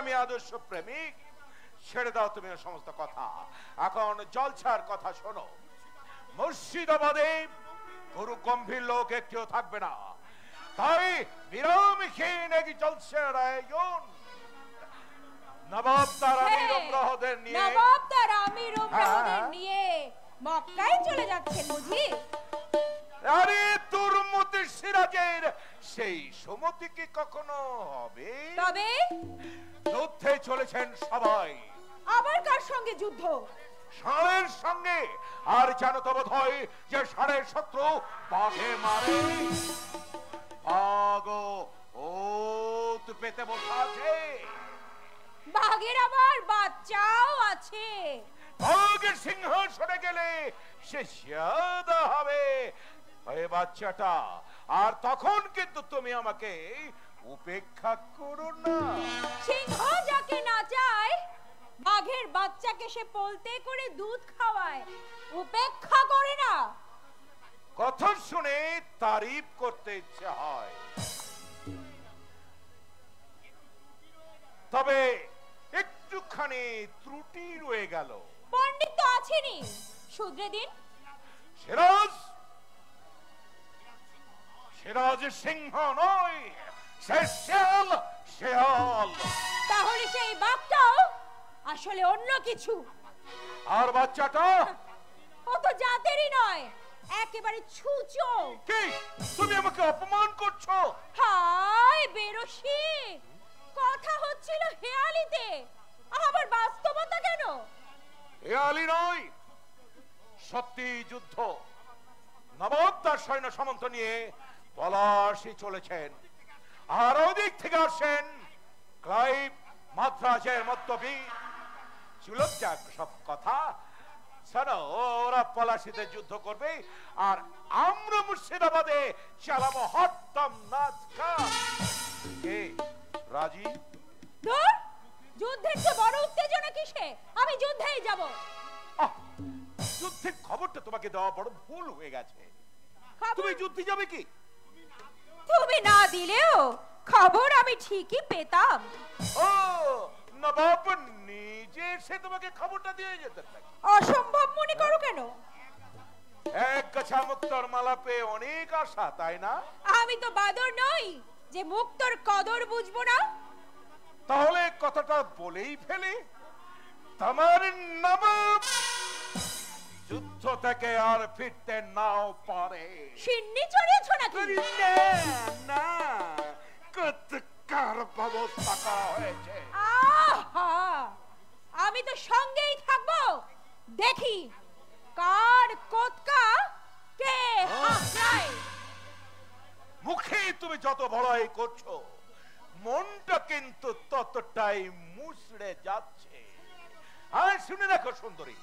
আমি আদর্শ প্রেমিক। ছেড়ে দাও তুমি সমস্ত কথা, এখন জলছার কথা শোনো। মুর্শিদাবাদে গুরু গম্ভীর লোক একটিও থাকবে না, তাই বিরামহীন এক জলসার আয়োজন। নবাব তার আমির ওমরাহদের নিয়ে মক্কায় চলে যাচ্ছেন বুঝি? আরে তুরমতি সিরাজের সেই সুমতি কি কখনো হবে? তবে যুদ্ধে চলেছেন সবাই। আবার কার সঙ্গে যুদ্ধ? ষাঁড়ের সঙ্গে। আর জানো তো বোধ হয় যে ষাঁড়ের শত্রু বাঘে মারে। আগো ওত পেতে বসে আছে। বাঘের আবার বাচ্চাও আছে। বাঘের সিংহাসনে গেলে সে জিয়াদা হবে ওই বাচ্চাটা। আর তখন কিন্তু তুমি আমাকে উপেক্ষা করো না। সিংহ যাকে না চায়, বাঘের বাচ্চাকে সে পোলতে করে দুধ খাওয়ায়, উপেক্ষা করে না। কথা শুনে তারিফ করতে ইচ্ছে হয়, তবে একটুখানি ত্রুটি রয়ে গেল। পণ্ডিত তো আছেনি, শুধরে দিন। সিরাজ সিরাজ সিংহ নয়, সে শেয়াল। শেয়াল। তাহলে সেই বাঘটাও আসলে অন্য কিছু। আর বাচ্চাটা ও তো জাতেরই নয়, একেবারে ছুঁচো। কি তুমি আমাকে অপমান করছো? হায় বেরসি, কথা হচ্ছিল হেয়ালিতে, আবার বাস্তবতা কেন? হেয়ালি নয়, সত্যি যুদ্ধ। নবাব তার সৈন্য সামন্ত নিয়ে পলাশি চলেছেন, আর ওদিক থেকে আসেন ক্লাইভ মাদ্রাজের মধ্যবি। চুলক যাক সব কথা, শোনো, ওরা পলাশিতে যুদ্ধ করবে আর আমরা মুর্শিদাবাদে চালাবো হট্টম নাচ গান। কে রাজি? ধুর, যুদ্ধের তো বড় উত্তেজনা কিসে? আমি যুদ্ধেই যাব। যুদ্ধের খবরটা তোমাকে দেওয়া বড় ভুল হয়ে গেছে। খবর? তুমি যুদ্ধে যাবে কি? তুমি না দিলেও খবর আমি ঠিকই পেতাম। ও, নবাব নিজে সে তোমাকে খবরটা দিয়ে যেতে থাকে। অসম্ভব মনে করো কেন? এক গাছা মুক্তর মালা পেয়ে অনেক আশা, তাই না? আমি তো বাদর নই যে মুক্তর কদর বুঝবো না। তাহলে কথাটা বলেই ফেলি, তোমার নবাব যুদ্ধ থেকে আর ফিরতে নাও পারে। সিন্নি চড়িয়েছো নাকি? না, কতকার ব্যবস্থা করা হয়েছে। আহা, আমি তো সঙ্গেই থাকবো, দেখি কার কোতকা কে হাসরায়। মুখে তুমি যত বড়াই করছো, মনটা কিন্তু ততটাই মুচড়ে যাচ্ছে। আর শুনে রাখো সুন্দরী,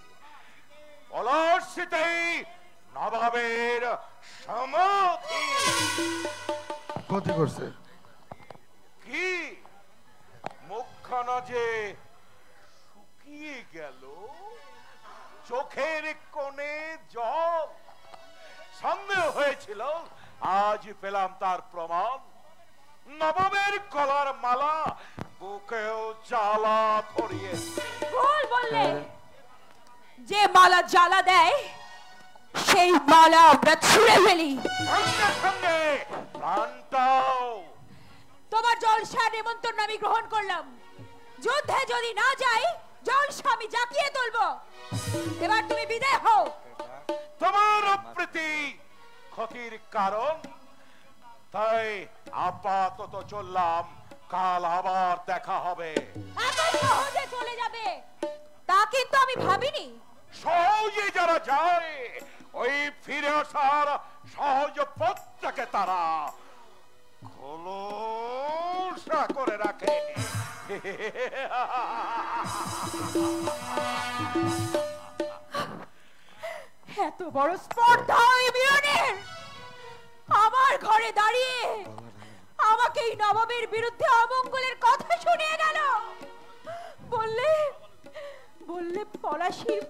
পলাশিতেই নবাবের সমাধি। ক্ষতি করছে কি মুখখানা যে শুকিয়ে গেল, চোখের কোণে জল। সন্দেহ হয়েছিল, আজ পেলাম তার প্রমাণ। নবাবের গলার মালা বুকেও জ্বালা ধরিয়েছে। ভুল বললে, যে মালা জ্বালা দেয় সেই মালা আমরা ছুঁড়ে ফেলি। সঙ্গে সঙ্গে প্রাণটাও। তোমার জলসা নিমন্ত্রণ আমি গ্রহণ করলাম, যুদ্ধে যদি না যাই জলসা আমি জাকিয়ে তুলবো। এবার তুমি বিদায় হও। তোমার প্রীতি ক্ষতির কারণ, তাই আপাতত চললাম, কাল আবার দেখা হবে। এত সহজে চলে যাবে তা কিন্তু আমি ভাবিনি। সহজে যারা যায়, ওই ফিরে আসার সহজ পথটাকে তারা খোলসা করে রাখে। এত বড় স্পর্ধা ওই বিরনের আমার ঘরে দাঁড়িয়ে আমাকে এই নবাবের বিরুদ্ধে অমঙ্গলের কথা শুনিয়ে গেল। বললে বললে পলাশির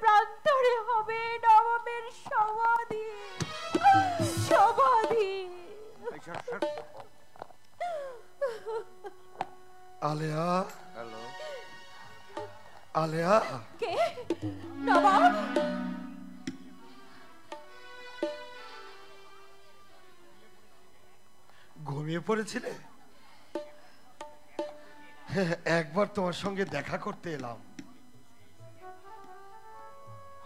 প্রান্তরে হবে নবাবের সমাধি। সমাধি আলেয়া, হ্যালো, আলেয়া, কে? নবাব? ঘুমিয়ে পড়েছিলে? একবার তোমার সঙ্গে দেখা করতে এলাম।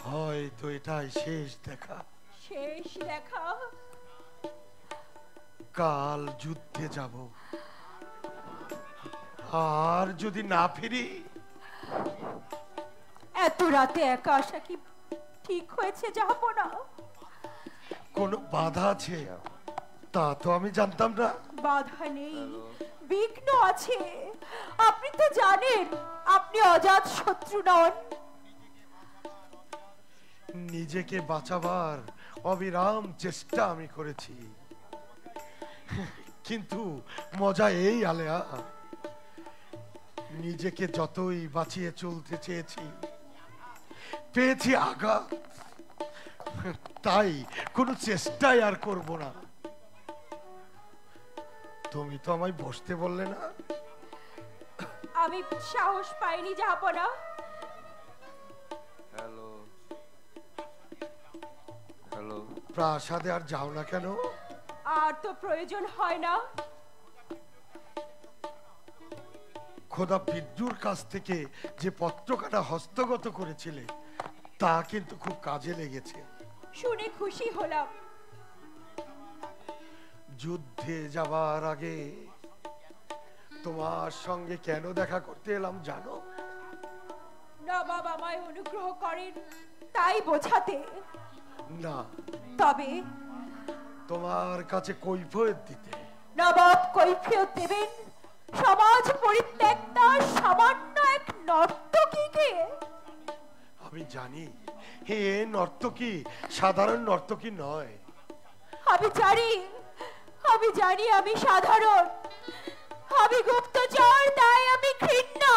হয়তো এটাই শেষ দেখা। শেষ দেখা? কাল যুদ্ধে যাব, আর যদি না ফিরি? এত রাতে একা আসা কি ঠিক হয়েছে জাহাপনা? কোনো বাধা আছে তা তো আমি জানতাম না। বাধা নেই, বিঘ্ন আছে। আপনি তো জানেন আপনি অজাত শত্রু নন। নিজেকে বাঁচাবার অবিরাম চেষ্টা আমি করেছি, কিন্তু মজা এই আলেয়া, নিজেকে যতই বাঁচিয়ে চলতে চেয়েছি পেয়েছি আঘাত। তাই কোনো চেষ্টাই আর করব না। তুমি তো আমায় বসতে বললে না? আমি সাহস পাইনি জাহাপনা। Hello, hello. প্রাসাদে আর যাও না কেন? আর তো প্রয়োজন হয় না। খোদা পিড্ডুর কাছ থেকে যে পত্রখানা হস্তগত করেছিলে তা কিন্তু খুব কাজে লেগেছে। শুনে খুশি হলাম। যুদ্ধে যাবার আগে তোমার সঙ্গে কেন দেখা করতে এলাম জানো? নবাব আমায় অনুগ্রহ করেন তাই বোঝাতে। না, তবে তোমার কাছে কৈফিয়ত দিতে। নবাব কৈফিয়ত দেবেন সমাজ পরিত্যক্তা সামান্য এক নর্তকীকে? আমি জানি হে নর্তকী সাধারণ নর্তকী নয়। আমি জানি আমি সাধারণ, আমি গুপ্তচর, তাই আমি ঘৃণা।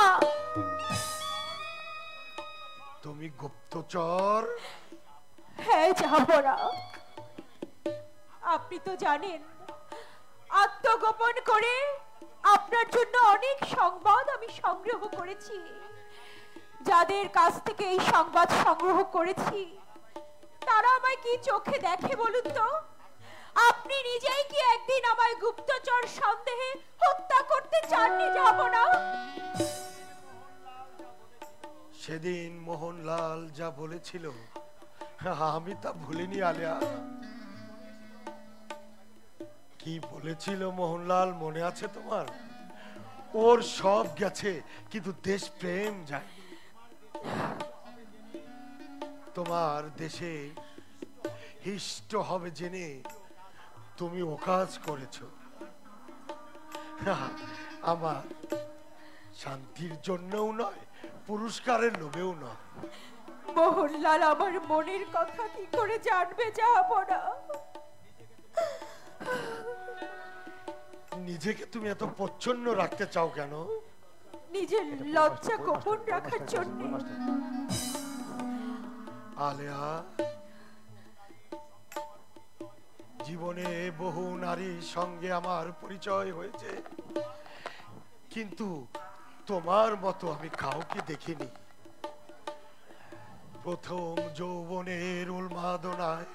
তুমি গুপ্তচর? হ্যাঁ জাহাপনা, আপনি তো জানেন আত্মগোপন করে আপনার জন্য অনেক সংবাদ আমি সংগ্রহ করেছি। যাদের কাছ থেকে এই সংবাদ সংগ্রহ করেছি তারা আমায় কি চোখে দেখে বলুন তো? আপনি নিজেই কি একদিন আমায় গুপ্তচর সন্দেহে হত্যা করতে চাননি জাহাপনা? সেদিন মোহনলাল যা বলেছিল আমি তা ভুলিনি আলিয়া। কি বলেছিল মোহনলাল মনে আছে তোমার? ওর সব গেছে কিন্তু দেশ প্রেম যায়। তোমার দেশে হিষ্ট হবে জেনে তুমি ও কাজ করেছ। আমার শান্তির জন্যও নয়, পুরস্কারের লোভেও নয়। মোহনলাল আমার মনের কথা কি করে জানবে জাহাপনা? নিজেকে তুমি এত প্রচ্ছন্ন রাখতে চাও কেন? নিজের লজ্জা গোপন রাখার জন্য। আলেয়া, জীবনে বহু নারীর সঙ্গে আমার পরিচয় হয়েছে, কিন্তু তোমার মতো আমি কাউকে দেখিনি। প্রথম যৌবনের উন্মাদনায়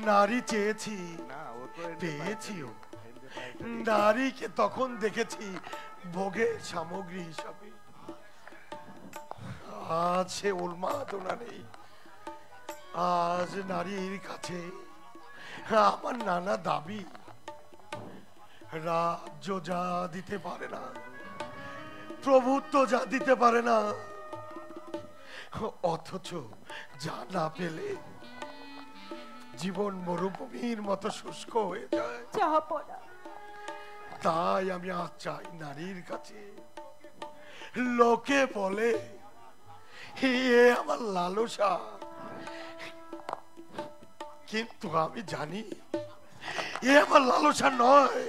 নারী চেয়েছি, পেয়েছিও। নারীকে তখন দেখেছি ভোগের সামগ্রী হিসাবে। আজ সে উন্মাদনা নেই। আজ নারীর কাছে আমার নানা দাবি। রাজ্য যা দিতে পারে না, প্রভুত্ব যা দিতে পারে না, অথচ যা না পেলে জীবন মরুভূমির মতো শুষ্ক হয়ে যায়। জাহাপনা, তাই আমি আজ চাই নারীর কাছে। লোকে বলে এ আমার লালসা, কিন্তু আমি জানি এ আমার লালসা নয়,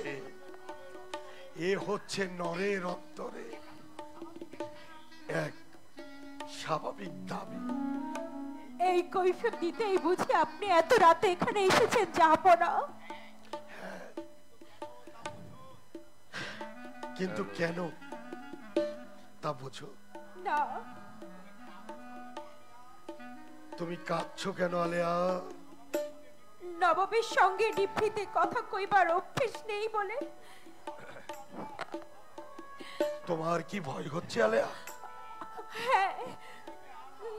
এ হচ্ছে নরের অন্তরে এক স্বাভাবিক দাবি। এই কৈফিয়ত দিতেই বুঝি আপনি এত রাতে এখানে এসেছেন জাহাপনা? কিন্তু কেন? তা বোঝো। না। তুমি কাঁদছো কেন আলেয়া? নবাবের সঙ্গে ডিপ্রিতে কথা কইবার অভ্যেস নেই বলে। তোমার কি ভয় হচ্ছে আলেয়া? হ্যাঁ,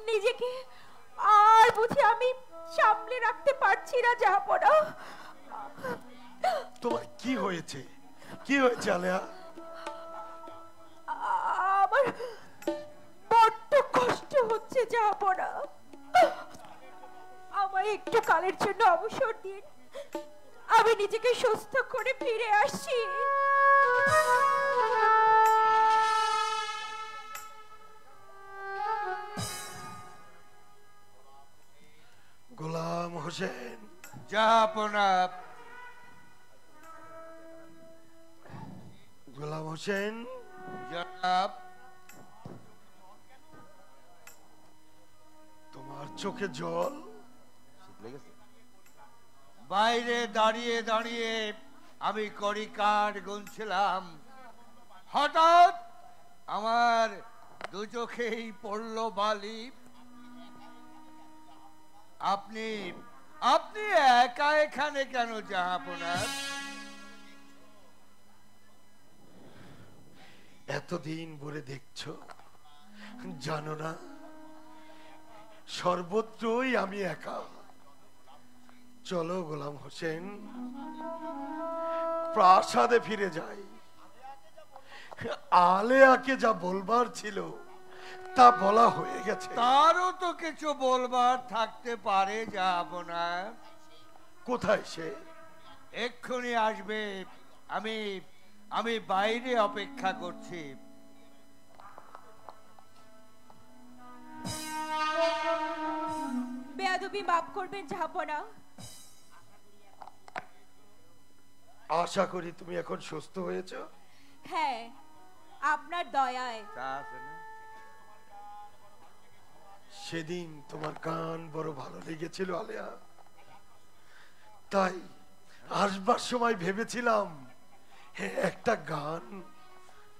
নিজেকে আর বুঝি আমি সামলে রাখতে পারছি না জাহাপনা। তোমার কি হয়েছে? কি হয়েছে আলেয়া? আমার বড্ড কষ্ট হচ্ছে জাহাপনা। আমায় একটু কালের জন্য অবসর দিন, আমি নিজেকে সুস্থ করে ফিরে আসছি। গোলাম হোসেন। জাহাপনা। গোলাম হোসেন। জনাব। তোমার চোখে জল? বাইরে দাঁড়িয়ে দাঁড়িয়ে আমি কড়ি কাঠ গুনছিলাম, হঠাৎ আমার দু চোখেই পড়ল বালি। আপনি আপনি একা এখানে কেন জাহাপনা? এতদিন ভরে দেখছো, জানো না সর্বত্রই আমি একা। চলো গোলাম হোসেন, প্রাসাদে ফিরে যাই। আলেয়াকে যা বলবার ছিল তা বলা হয়ে গেছে। তারও তো কিছু বলবার থাকতে পারে জাহাপনা। কোথায় সে? এক্ষুনি আসবে। আমি আমি বাইরে অপেক্ষা করছি। বেয়াদবি মাফ করবেন জাহাপনা। আশা করি তুমি এখন সুস্থ হয়েছো। হ্যাঁ, আপনার দয়ায়। সেদিন তোমার গান বড় ভালো লেগেছিল আলেয়া, তাই আসবার সময় ভেবেছিলাম একটা গান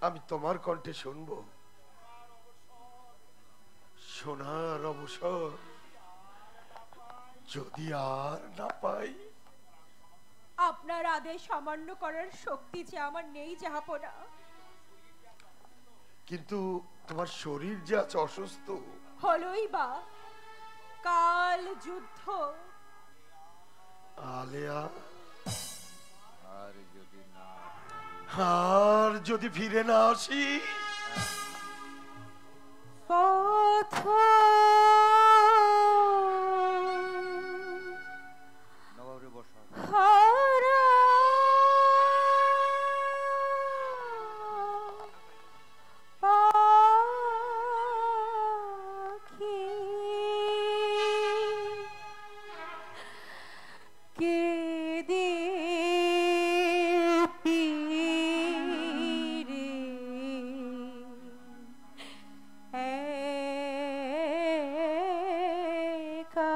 আমি তোমার কণ্ঠে শুনবো। শোনার অবসর যদি আর না পাই। আপনার আদেশ অমান্য করার শক্তি যে আমার নেই জাহাপনা। কিন্তু তোমার শরীর যে আজ অসুস্থ। হলোই বা, কাল যুদ্ধ। আলেয়া, আর যদি ফিরে না আসি। পথ নবাবরে বসা। হারা পাখি কেঁদে ফিরে একা।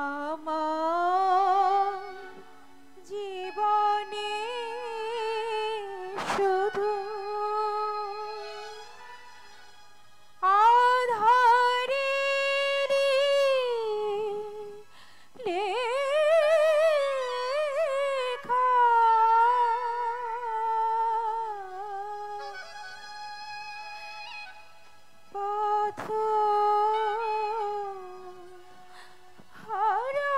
আমার জীবনে শুধু আধারেরই লেখা পথ হারা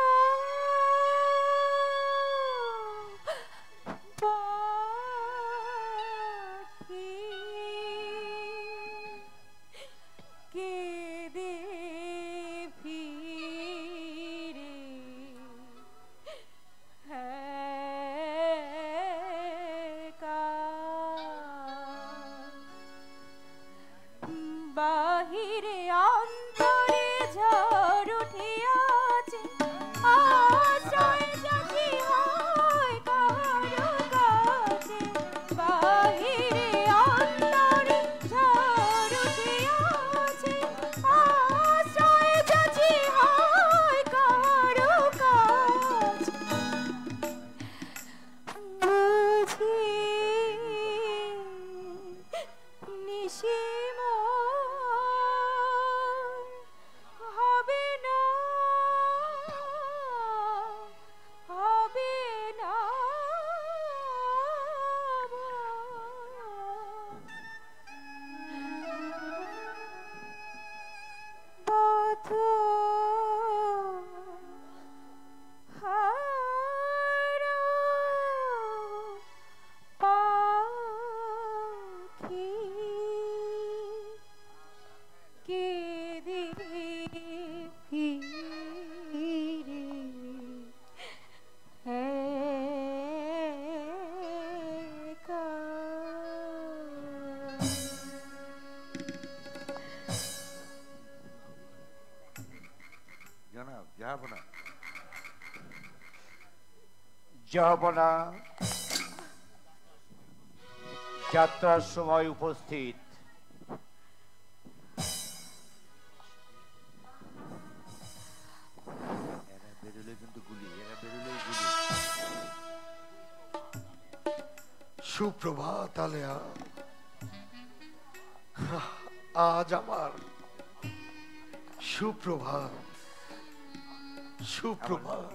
জাহাপনা, যাত্রার সময় উপস্থিত। সুপ্রভাত আলেয়া। আজ আমার সুপ্রভাত। সুপ্রভাত।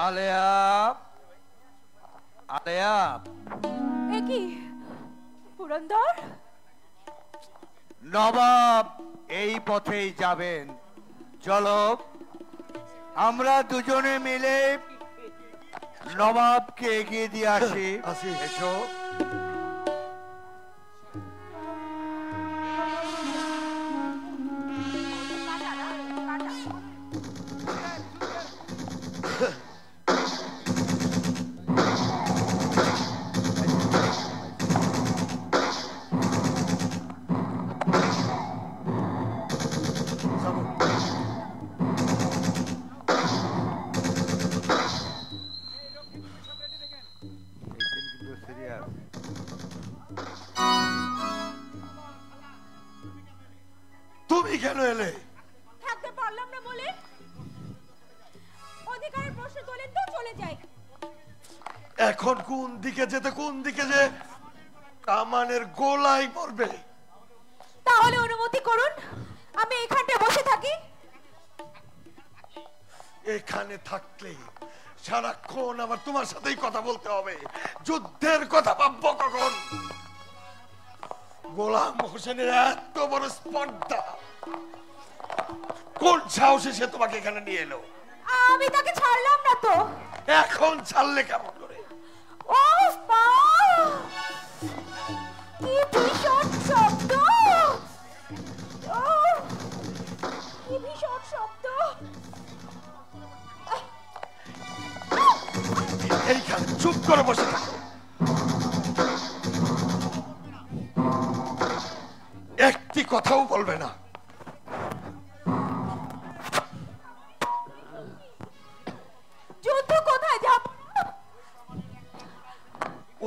আলেয়া, আলেয়া, কি পুরন্দর? নবাব এই পথেই যাবেন। চলো আমরা দুজনে মিলে নবাবকে এগিয়ে দিয়ে আসি। এসো। তুমি কেন এলে? থাকতে পারলাম না বলে। অধিকারের প্রশ্ন তোলেন তো চলে যাই। এখন কোন দিকে যেতে, কোন দিকে যে কামানের গোলাই পড়বে। তাহলে অনুমতি করুন আমি এখানটা বসে থাকি। এখানে থাকলে সারাক্ষণ আবার তোমার সাথেই কথা বলতে হবে। যুদ্ধের কথা ভাববো কখন? গোলাম হোসেনের এত বড় স্পর্ধা, কোন সাহসে সে তোমাকে এখানে নিয়ে এলো? আমি তাকে ছাড়লাম না তো। এখন ছাড়লে কেমন করে? ও মা, কি ভীষণ শব্দ! কি ভীষণ শব্দ! এইখানে চুপ করে বসে থাকো। একটি কথাও বলবে না। যুদ্ধ কোথায় যাব?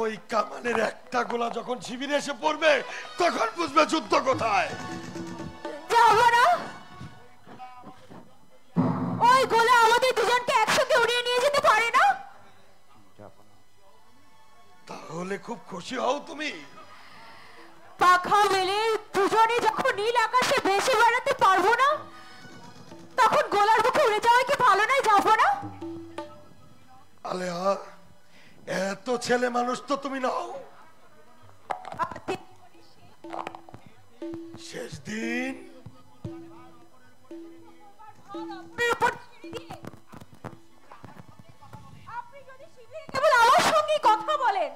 ওই কামানের একটা গোলা যখন শিবিরে এসে পড়বে তখন বুঝবে যুদ্ধ কোথায়। যাব না। ওই গোলা আমাদের দুজনকে একসঙ্গে উড়িয়ে নিয়ে যেতে পারে না। তাহলে খুব খুশি হও তুমি। পাখা মেলে দুজনে যখন নীল আকাশে ভেসে বেড়াতে পারবো না, তখন গোলার মুখে উড়ে যাওয়া কি ভালো নয়? যাব না। আলেয়া, এত ছেলে মানুষ তো তুমি নাও। শেষ দিন আপনি যদি শিবিরে কেবল আমার সঙ্গে কথা বলেন,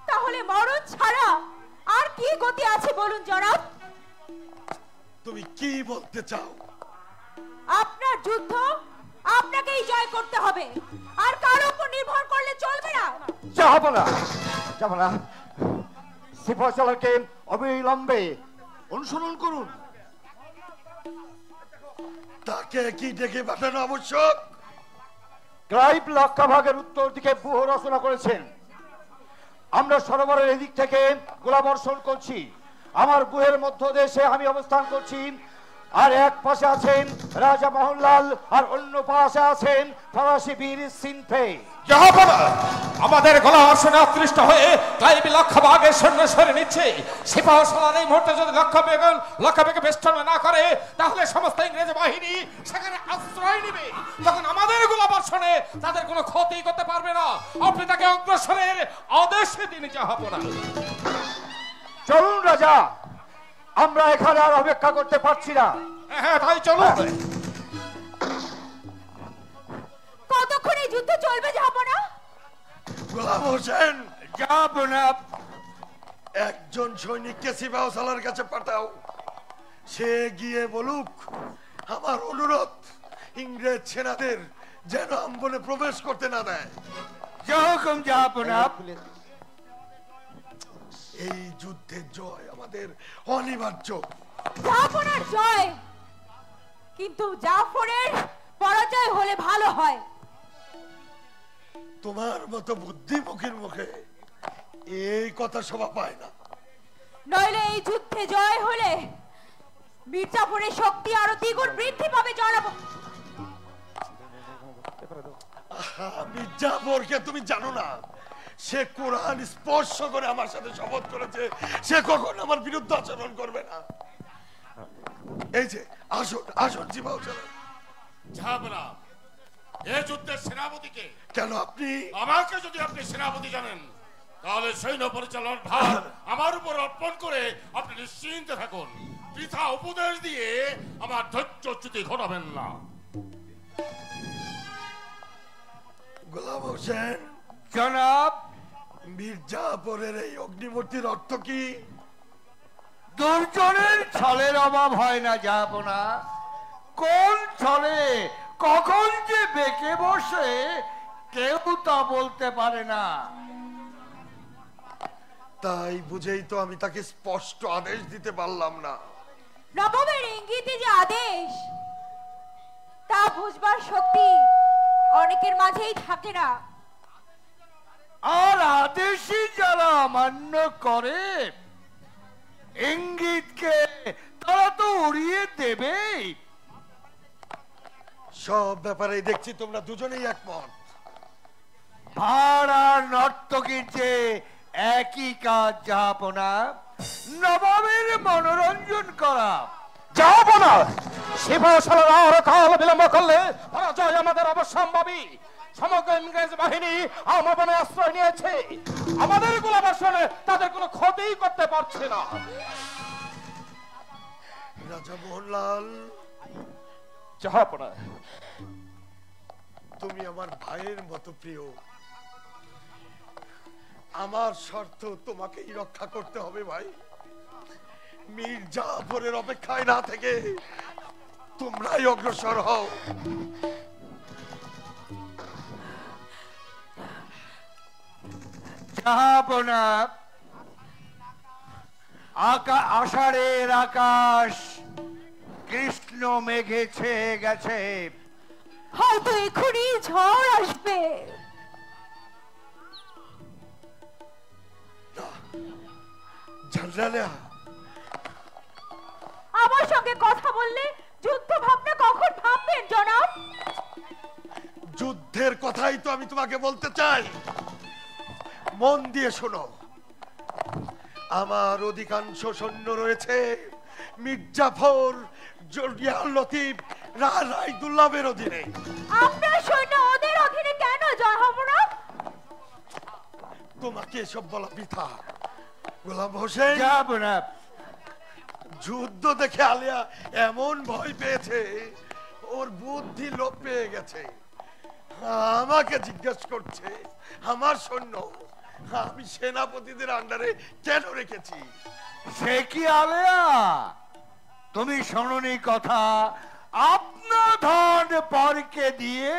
তাহলে মরণ ছাড়া আর কি গতি আছে বলুন জনাব? তুমি কি বলতে চাও? আপনার যুদ্ধ আপনাকেই জয় করতে হবে, আর কার উপর নির্ভর করলে চলবে না। জাহাপনা, জাহাপনা, সিপাহসালারকে অবিলম্বে অনুসরণ করুন। তাকে কি ডেকে পাঠানো আবশ্যক? ক্লাইভ লক্ষাভাগের উত্তর দিকে ব্যূহ রচনা করেছেন। আমরা সরোবরের এদিক থেকে গোলাবর্ষণ করছি। আমার ব্যূহের মধ্য দেশে আমি অবস্থান করছি, আর এক পাশে আছেন রাজা মোহনলাল, আর অন্য পাশে আছেন ফরাসি বীর সিনফে। জাহাপনা, আমাদের গোলাবর্ষণে আকৃষ্ট হয়ে ক্লাইভ লক্ষাভাগের সৈন্য সরে নিচ্ছে। সিপাহসালার এই মুহূর্তে যদি লক্ষাবেগে বেষ্টন না করে, তাহলে সমস্ত ইংরেজ বাহিনী সেখানে আশ্রয় নেবে। তখন আমাদের গোলাবর্ষণে তাদের কোনো ক্ষতি করতে পারবে না। আপনি তাকে অগ্রসরের আদেশ দিন জাহাপনা। চলুন রাজা, আমরা এখানে আর অপেক্ষা করতে পারছি না। হ্যাঁ তাই চলুন। কতক্ষণ এই যুদ্ধ চলবে জাহাপনা? গোলাম হোসেন, জাহাপনা, একজন সৈনিককে সিপাহসালার কাছে পাঠাও। সে গিয়ে বলুক আমার অনুরোধ ইংরেজ সেনাদের যেন আম্বনে প্রবেশ করতে না দেয়। যখন জাহাপনা। এই যুদ্ধের জয় আমাদের অনিবার্য। জাহাপনার জয়, কিন্তু জাফরের পরাজয় হলে ভালো হয়। তোমার মতো বুদ্ধিমুখীর মুখে এই কথা শোভা পায় না। নইলে এই যুদ্ধে জয় হলে মির্জাফরের শক্তি আরো দ্বিগুণ বৃদ্ধি পাবে জনাব। মির্জাফরকে তুমি জানো না? সে কোরআন স্পর্শ করে আমার সাথে শপথ করেছে সে কখন আমার বিরুদ্ধে আচরণ করবে না। এই যে আসুন আসুন সিপাহসালার। জাহাপনা, এই যুদ্ধের সেনাপতিকে? কেন আপনি? আমাকে যদি আপনি সেনাপতি জানেন তাহলে সৈন্য পরিচালনার ভার আমার উপর অর্পণ করে আপনি নিশ্চিন্তে থাকুন। বৃথা উপদেশ দিয়ে আমার ধৈর্যচ্যুতি ঘটাবেন না। গোলাম হোসেন, জনাব, মির্জাফরের এই অগ্নিমূর্তির অর্থ কি? দুর্জনের ছলের অভাব হয় না জাহাপনা। কোন ছলে কখন যে বেঁকে বসে কেউ তা বলতে পারে না। তাই বুঝেই তো আমি তাকে স্পষ্ট আদেশ দিতে পারলাম না। নবাবের ইঙ্গিতে যে আদেশ, তা বুঝবার শক্তি অনেকের মাঝেই থাকে না। আর আদেশই যারা অমান্য করে ইঙ্গিতকে তারা তো উড়িয়ে দেবেই। সব ব্যাপারে দেখছি তোমরা দুজনেই একমত। ভাড় আর নর্তকীর যে একই কাজ জাহাপনা, নবাবের মনোরঞ্জন করা। যাব না, সিপাহসালার আর কাল বিলম্ব করলে পরাজয় আমাদের অবশ্যম্ভাবী। সমগ্র ইংরেজ বাহিনী আমবনে আশ্রয় নিয়েছে, আমাদের গোলাবর্ষণে তাদের কোনো ক্ষতিই করতে পারছে না। রাজা মোহনলাল, জাহাপনা, তুমি আমার ভাইয়ের মতো প্রিয়। আমার শর্ত তোমাকেই রক্ষা করতে হবে ভাই। মির্জাফরের অপেক্ষায় না থেকে তোমরাই অগ্রসর হও। জাহাপনা, আষাঢ়ের আকাশ কৃষ্ণ মেঘে ছেয়ে গেছে। হয়তো এখনই ঝড় আসবে। জানলা, আমার সঙ্গে কথা বললে যুদ্ধ ভাবনা কখন ভাববেন জনাব? যুদ্ধের কথাই তো আমি তোমাকে বলতে চাই। মন দিয়ে শোনো, আমার অধিকাংশ সৈন্য রয়েছে মির্জাফর, জলিয়াল লতিফ, রায়দুল্লাহের অধীনে। আপনার সৈন্য ওদের অধীনে কেন জাহাপনা? তোমাকে এসব বলা বৃথা। গোলাম হোসেন, জাহাপনা, যুদ্ধ দেখে আলিয়া এমন ভয় পেয়েছে ওর বুদ্ধি লোপ পেয়ে গেছে। আমাকে জিজ্ঞেস করছে আমার সৈন্য আমি সেনাপতিদের আন্ডারে কেন রেখেছি। সে কি আলেয়া, তুমি শোনোনি কথা? আপনা ধন পরকে দিয়ে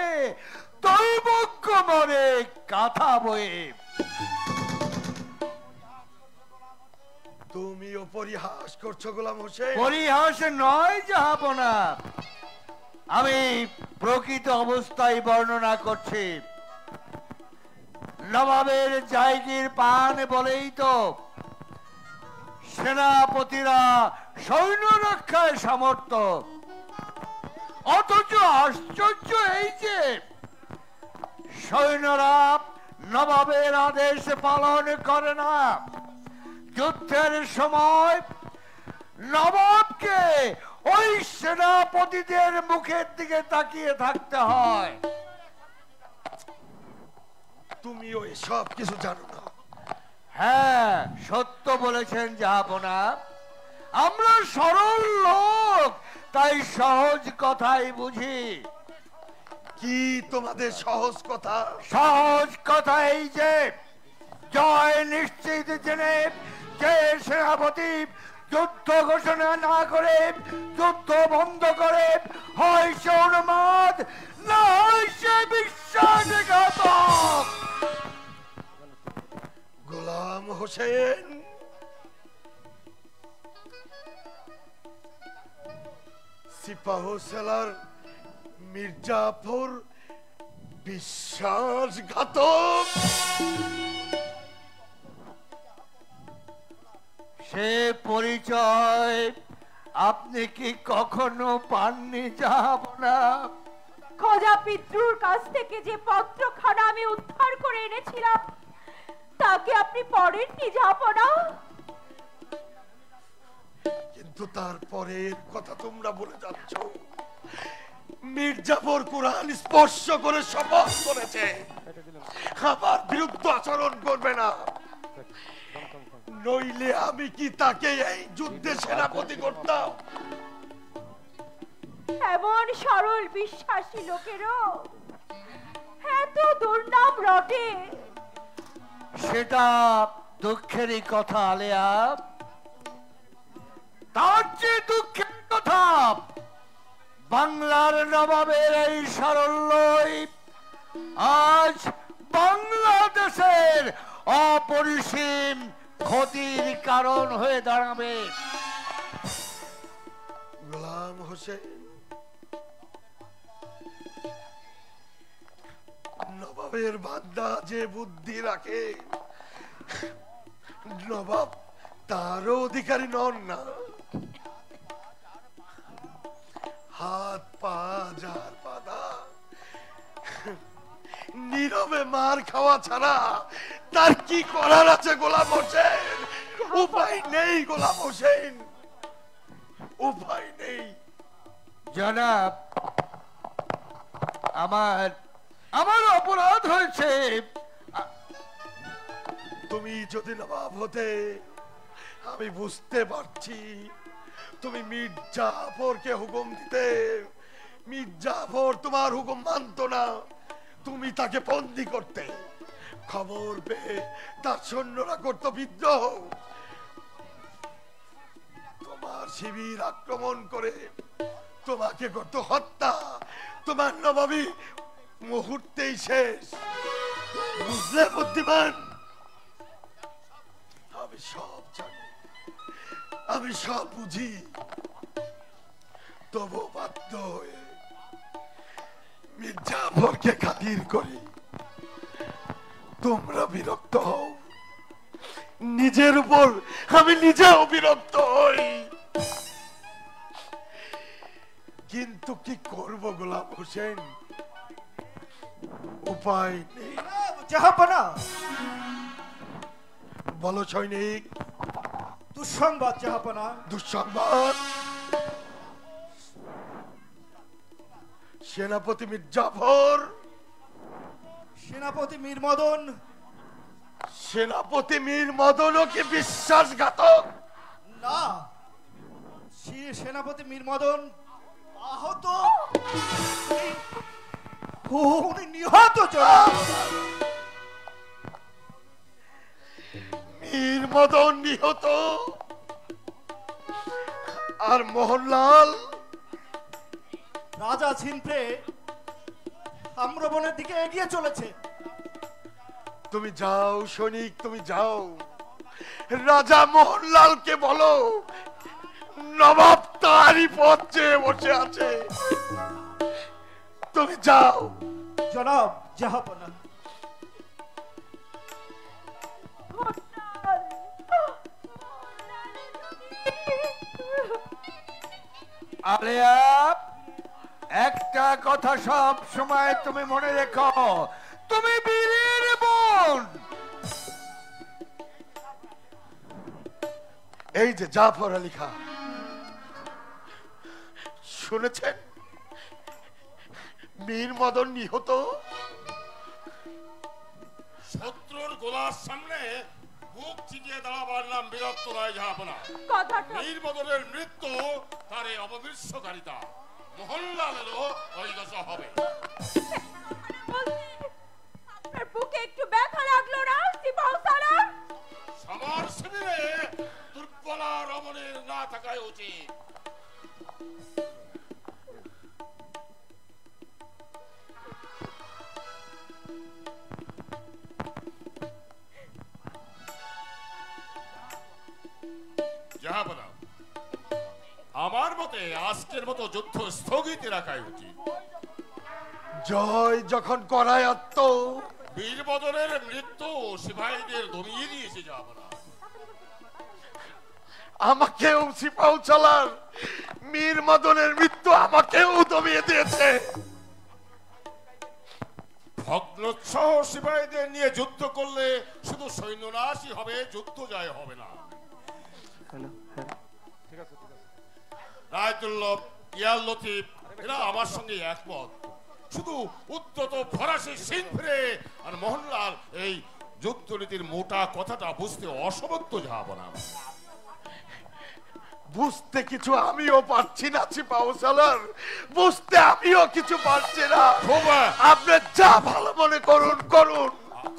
দৈবজ্ঞ মরে কাথা বয়ে। তুমিও পরিহাস করছো গোলাম হোসেন। পরিহাস নয় জাহাপনা, আমি প্রকৃত অবস্থায় বর্ণনা করছি। নবাবের জায়গির পান বলেই তো সেনাপতিরা সৈন্য রক্ষায় সমর্থ। অথচ আশ্চর্য এই যে সৈন্যরা নবাবের আদেশ পালন করে না। যুদ্ধের সময় নবাবকে ওই সেনাপতিদের মুখের দিকে তাকিয়ে থাকতে হয়। তুমিও এসব কিছু জানো না। হ্যাঁ, সত্য বলেছেন জাহাপনা। আমরা সরল লোক, তাই সহজ কথাই বুঝি। কি তোমাদের সহজ কথা? সহজ কথা এই যে জয় নিশ্চিত জেনে যে সেনাপতি যুদ্ধ ঘোষণা না করে যুদ্ধ বন্ধ করে, হয় সে উন্মাদ, না হয় সে বিশ্বাসঘাতক। গোলাম হোসেন, সিপাহসালার মির্জাফর বিশ্বাসঘাতক? সে পরিচয় আপনি কি কখনো পাননি জাহাপনা? খোজা পিতৃর কাছ থেকে যে পত্রখানা আমি উদ্ধার করে এনেছিলাম, তাকে আপনি পড়েননি জাহাপনা? কিন্তু তারপরের কথা তোমরা বলে যাচ্ছ। মির্জাফর কোরআন স্পর্শ করে শপথ করেছে আমার বিরুদ্ধে আচরণ করবে না, নইলে আমি কি তাকে এই যুদ্ধে সেনাপতি করতাম? এমন সরল বিশ্বাসী লোকেরও এত দুর্নাম রটে। সেটা দুঃখেরই কথা আলেয়া। তার চেয়ে দুঃখের কথা বাংলার নবাবের এই সারল্যই আজ বাংলাদেশের অপরিসীম ক্ষতির কারণ হয়ে দাঁড়াবে। গোলাম হোসেন, নবাবের বান্দা যে বুদ্ধি রাখে, নবাব তারও অধিকারী নন না। হাত পা যার বাঁধা, নীরবে মার খাওয়া ছাড়া তার কি করার আছে গোলাম হোসেন? উপায় নেই গোলাম হোসেন, উপায় নেই। জনাব, আমার অপরাধ হয়েছে। তুমি যদি নবাব হতে, আমি বুঝতে পারছি তুমি মির্জাফরকে হুকুম দিতে। মির্জাফর তোমার হুকুম মানত না, তুমি তাকে বন্দী করতে। খবর পেয়ে তার সৈন্যরা করত বিদ্রোহ, তোমার শিবির আক্রমণ করে তোমাকে করত হত্যা। তোমার নবাবী মুহূর্তেই শেষ। বুঝলে বুদ্ধিমান? আমি সব জানি, আমি সব বুঝি, তবু বাধ্য হয়ে মির্জাফরকে খাতির করি। তোমরা বিরক্ত হও, নিজের উপর আমি নিজেও বিরক্ত হই, কিন্তু কি করব গোলাম হোসেন? উপায় নেই। জাহাপনা, বলো সৈনিক। দুঃসংবাদ জাহাপনা। দুঃসংবাদ? সেনাপতি মির্জাফর, সেনাপতি মীর মদন। সেনাপতি মীর মদনও কি বিশ্বাসঘাতক? না, সেনাপতি মীর মদন আহত, উনি নিহত। মীর মদন নিহত, আর মোহনলাল রাজা ছিনতে আম্রবনের দিকে এগিয়ে চলেছে। তুমি যাও সৈনিক, তুমি যাও, রাজা মোহনলালকে বলো নবাব তারই পথ চেয়ে বসে আছে। তুমি যাও। জনাব জাহাপনা। আলেয়া, একটা কথা সব সময় তুমি মনে রেখো, তুমি বীরের বোন। এই যে জাফর আলী খান, শুনেছেন মীর মদন নিহত? শত্রুর গোলার সামনে মুখ চিটিয়ে দাঁড়াবার নাম বিরক্ত নয় জাহাপনা। কথাটা মীর বদরের মৃত্যু তার এই অপবিশ্বাসকারিতা মোহনলালেরও ঐদশ হবে। আপনার বুকে একটু ব্যথা লাগলো না সিপাহ সালার? সবার শিবিরে দুর্বলা রমণীর না থাকাই উচিত। জাহাপনা, আমার মতে আজকের মতো যুদ্ধ স্থগিত রাখাই উচিত। জয় যখন করায় আত্ম, বীর বদরের মৃত্যু সিপাহীদের দমিয়ে দিয়েছে জাহাপনা। আমাকেও সিপাহ সালার মীর মদনের মৃত্যু আমাকেও দমিয়ে দিয়েছে। ভগ্নোৎসাহ সিপাহীদের নিয়ে যুদ্ধ করলে শুধু সৈন্যনাশই হবে, যুদ্ধ জয় হবে না। রায়তুল্লাহ, ইয়াল লতিফ এরা আমার সঙ্গে একমত। শুধু উদ্যত ফরাসি সিংফিরে আর মোহনলাল এই যুদ্ধনীতির মোটা কথাটা বুঝতে অসমর্থ জাহাপনা। বুঝতে কিছু আমিও পারছি না সিপাহ সালার, বুঝতে আমিও কিছু পারছি না। আপনি যা ভালো মনে করুন করুন।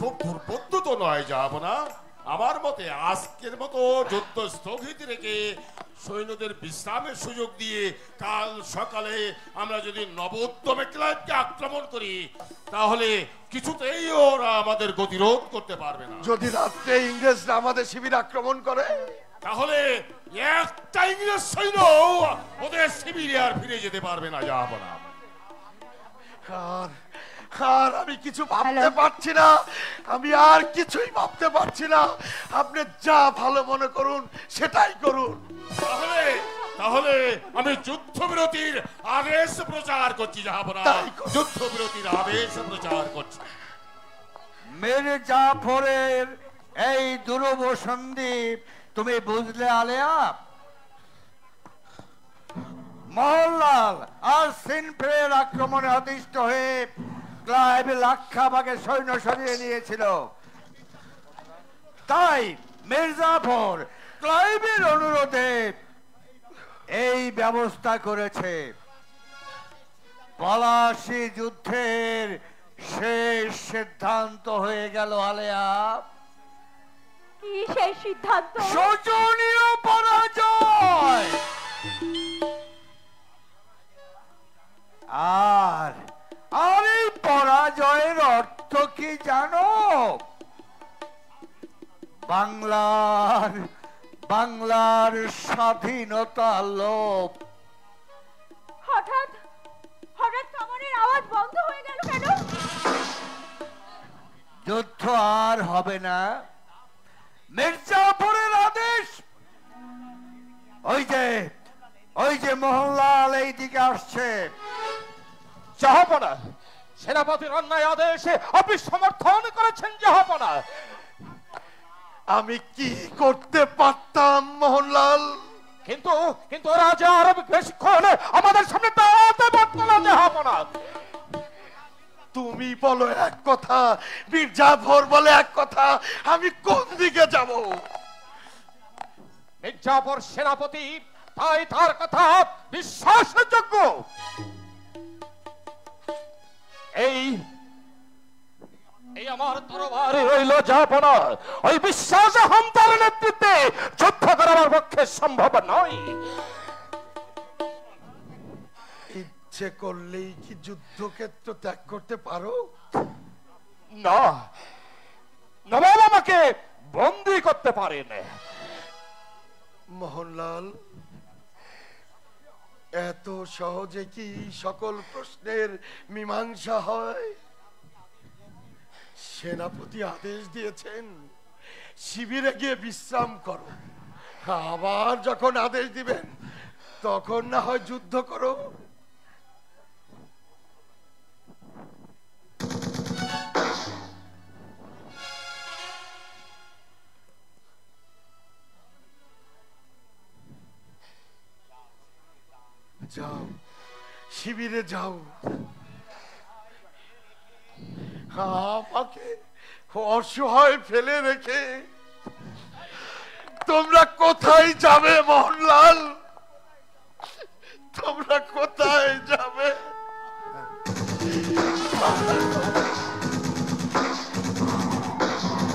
খুব দুর্বোধ্য তো নয় জাহাপনা। আমার মতে আজকের মতো যুদ্ধ স্থগিত রেখে সৈন্যদের বিশ্রামের সুযোগ দিয়ে কাল সকালে আমরা যদি নবোদ্যমে ক্লাইভকে আক্রমণ করি তাহলে কিছুতেই ওরা আমাদের গতিরোধ করতে পারবে না। যদি রাত্রে ইংরেজরা আমাদের শিবির আক্রমণ করে তাহলে একটা ইংরেজ সৈন্য ওদের শিবিরে আর ফিরে যেতে পারবে না জাহাপনা। আর আমি কিছু ভাবতে পারছি না, আমি আর কিছুই ভাবতে পারছি না। আপনি যা ভালো মনে করুন সেটাই করুন। তাহলে আমি যুদ্ধবিরতির আদেশ প্রচার করছি জাহাপনা। যুদ্ধবিরতির আদেশ প্রচার করছি। মীর জাফরের এই দুরূহ সন্দীপ তুমি বুঝলে আলেয়া? মোহনলাল আর সিনফিরের আক্রমণে অতিষ্ঠ হয়ে ক্লাইভ লাক্ষাবাগে সৈন্য সরিয়ে নিয়েছিল। তাই মীর জাফর ক্লাইভের অনুরোধে এই ব্যবস্থা করেছে। পলাশী যুদ্ধের শেষ সিদ্ধান্ত হয়ে গেল আলেয়া। কি সেই সিদ্ধান্ত? শোচনীয় পরাজয়। আর এই পরাজয়ের অর্থ কি জানো? বাংলার স্বাধীনতা লোপ। হঠাৎ কামানের আওয়াজ বন্ধ হয়ে গেল কেন? যুদ্ধ আর হবে না। মির্জাপুরের আদেশ। ওই যে মোহনলাল এই দিকে আসছে। জাহাপনা, সেনাপতির অন্যায় আদেশে আপনি সমর্থন করেছেন জাহাপনা। আমি কি করতে পারতাম মোহনলাল? কিন্তু রাজা আরো বেশিক্ষণ আমাদের সামনে দাঁড়াতে পারত না জাহাপনা। তুমি বলো এক কথা, বীর জাফর বলে এক কথা, আমি কোন দিকে যাব? মির্জাফর সেনাপতি, তাই তার কথা বিশ্বাসযোগ্য। এই আমার তরবারে রইল জাহাপনা। ওই বিশ্বাস হামতার নেতৃত্বে যুদ্ধ করার পক্ষে সম্ভব নয়। ইচ্ছে করলেই কি যুদ্ধক্ষেত্র ত্যাগ করতে পারো? না, নবাব আমাকে বন্দী করতে পারেন। মোহনলাল, এত সহজে কি সকল প্রশ্নের মীমাংসা হয়? সেনাপতি আদেশ দিয়েছেন শিবিরে গিয়ে বিশ্রাম করো, আবার যখন আদেশ দিবেন তখন না হয় যুদ্ধ করো। যাও, শিবিরে যাও। আমাকে অসহায় ফেলে রেখে তোমরা কোথায় যাবে মোহনলাল? তোমরা কোথায় যাবে?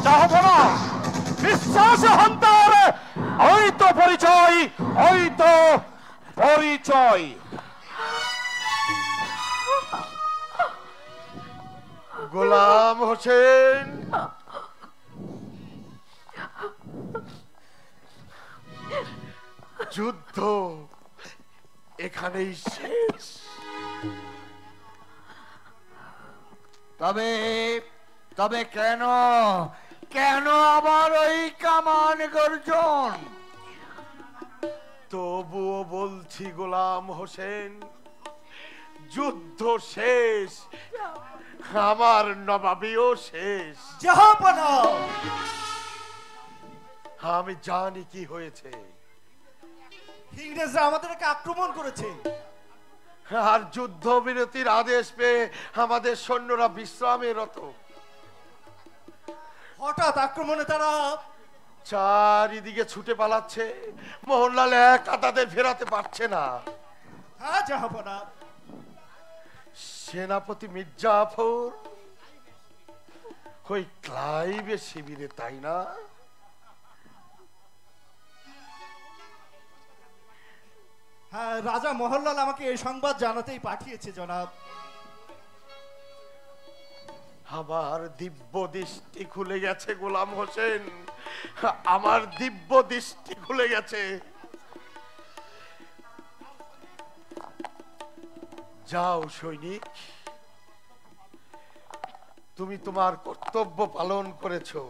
জাহাপনা, বিশ্বাস হন্তার, ওই তো পরিচয়, ওই তো পরিচয়। গোলাম হোসেন, যুদ্ধ এখানেই শেষ। তবে তবে কেন কেন আবার ওই কামান গর্জন? তবুও বলছি গোলাম হোসেন, যুদ্ধ শেষ, আমার নবাবিও শেষ। জাহাপনা, আমি জানি কি হয়েছে। ইংরেজরা আমাদেরকে আক্রমণ করেছে, আর যুদ্ধ বিরতির আদেশ পেয়ে আমাদের সৈন্যরা বিশ্রামে রত। হঠাৎ আক্রমণে তারা চারিদিকে ছুটে পালাচ্ছে। মোহনলাল একা তাদের ফেরাতে পারছে না। হ্যাঁ জাহাপনা, সেনাপতি মির্জাফর ওই ক্লাইভের শিবিরে, তাই না? হ্যাঁ, রাজা মোহনলাল আমাকে এই সংবাদ জানাতেই পাঠিয়েছে জনাব। আমার দিব্য দৃষ্টি খুলে গেছে গোলাম হোসেন, আমার দিব্য দৃষ্টি খুলে গেছে। যাও সৈনিক, তুমি তোমার কর্তব্য পালন করেছো।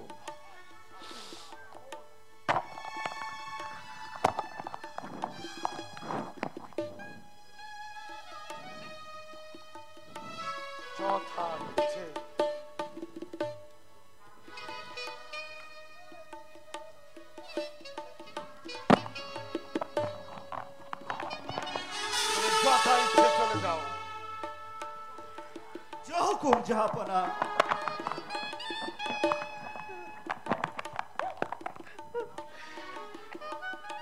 যথা ইচ্ছে। তুমি যথা ইচ্ছে চলে যাও। হুকুম জাহাপনা।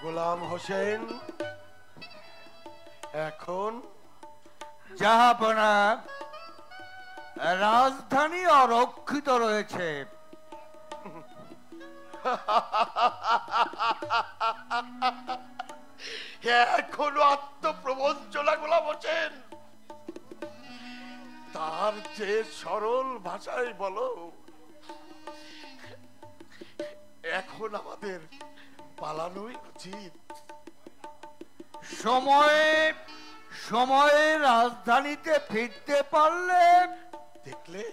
গোলাম হোসেন, এখন জাহাপনা, রাজধানী অরক্ষিত রয়েছে। এখনো আত্মপ্রবঞ্চনা গোলাম হোসেন, তার যে সরল ভাষায় বলো। এখন আমাদের পালানোই উচিত। সময়ে রাজধানীতে ফিরতে পারলে দেখলে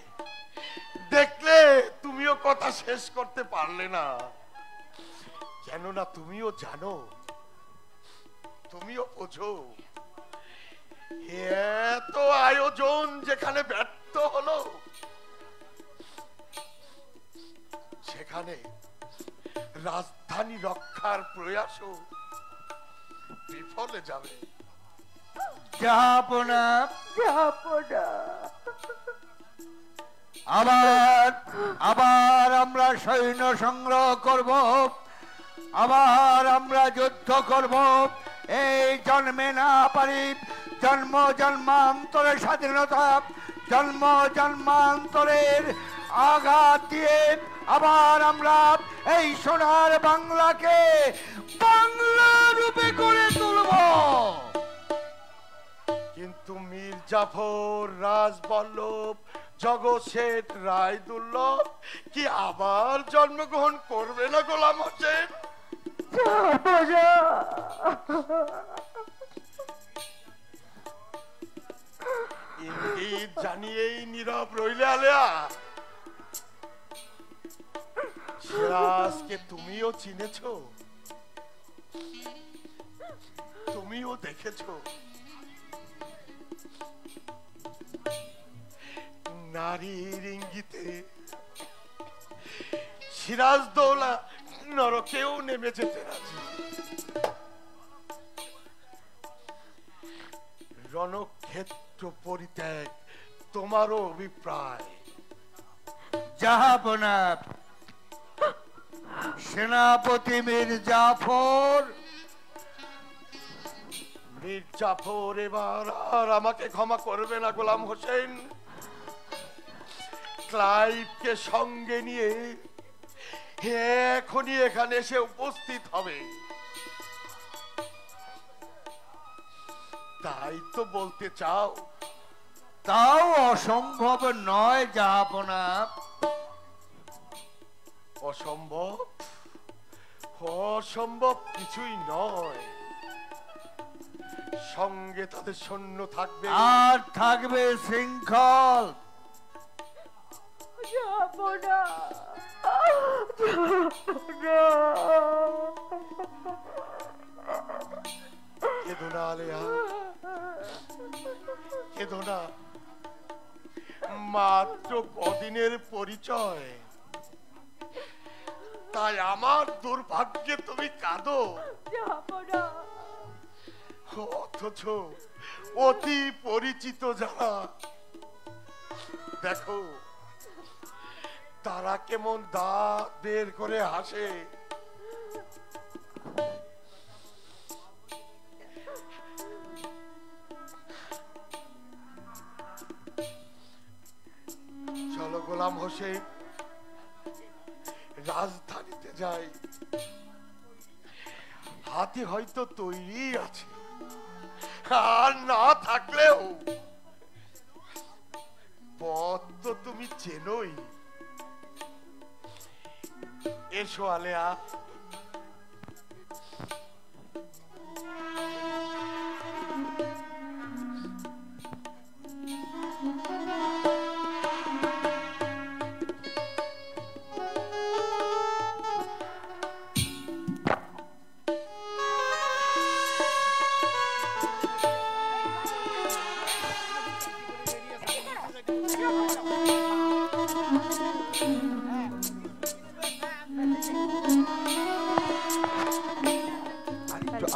দেখলে তুমিও কথা শেষ করতে পারলে না, কেননা তুমিও জানো, তুমিও বোঝো, এত আয়োজন যেখানে ব্যর্থ হলো, সেখানে রাজধানী রক্ষার প্রয়াসও বিফলে যাবে। জাহাপনা, আবার আমরা সৈন্য সংগ্রহ করব, আবার আমরা যুদ্ধ করব। এই জন্মে না পারি, জন্ম জন্মান্তরের স্বাধীনতা, জন্ম জন্মান্তরের আঘাত দিয়ে আবার আমরা এই সোনার বাংলাকে বাংলা রূপে করে তুলব। কিন্তু মীর জাফর, রাজবল্লভ, জগৎ শেঠ, রায় দুর্লভ কি আবার জন্মগ্রহণ করবে না গোলাম হোসেন? ইঙ্গিত জানিয়েই নীরব রইলে আলেয়া। সিরাজকে তুমিও চিনেছো, তুমিও দেখেছো। নারীর ইঙ্গিতে সিরাজদৌলা নরকেও নেমে যেতে রাজি। রণক্ষেত্র পরিত্যাগ তোমারও অভিপ্রায়। জাহাপনা, সেনাপতি মীর জাফর। মীর জাফর এবার আর আমাকে ক্ষমা করবে না গোলাম হোসেন। ক্লাইভকে সঙ্গে নিয়ে এখনই এখানে এসে উপস্থিত হবে। তাই তো বলতে চাও? তাও অসম্ভব নয় জাহাপনা। অসম্ভব? অসম্ভব কিছুই নয়। সঙ্গে তাদের সৈন্য থাকবে, আর থাকবে শৃঙ্খল। যাবো না, কেঁদো না আলেয়া, কেঁদো না। মাত্র কদিনের পরিচয়, তাই আমার দুর্ভাগ্যে তুমি কাঁদো। যাবো না। অথচ অতি পরিচিত যারা, দেখো তারা কেমন দাঁত বের করে হাসে। চলো গোলাম হোসেন, রাজধানীতে যাই। হাতি হয়তো তৈরি আছে, আর না থাকলেও পথ তো তুমি চেনোই। এসো আলেয়া।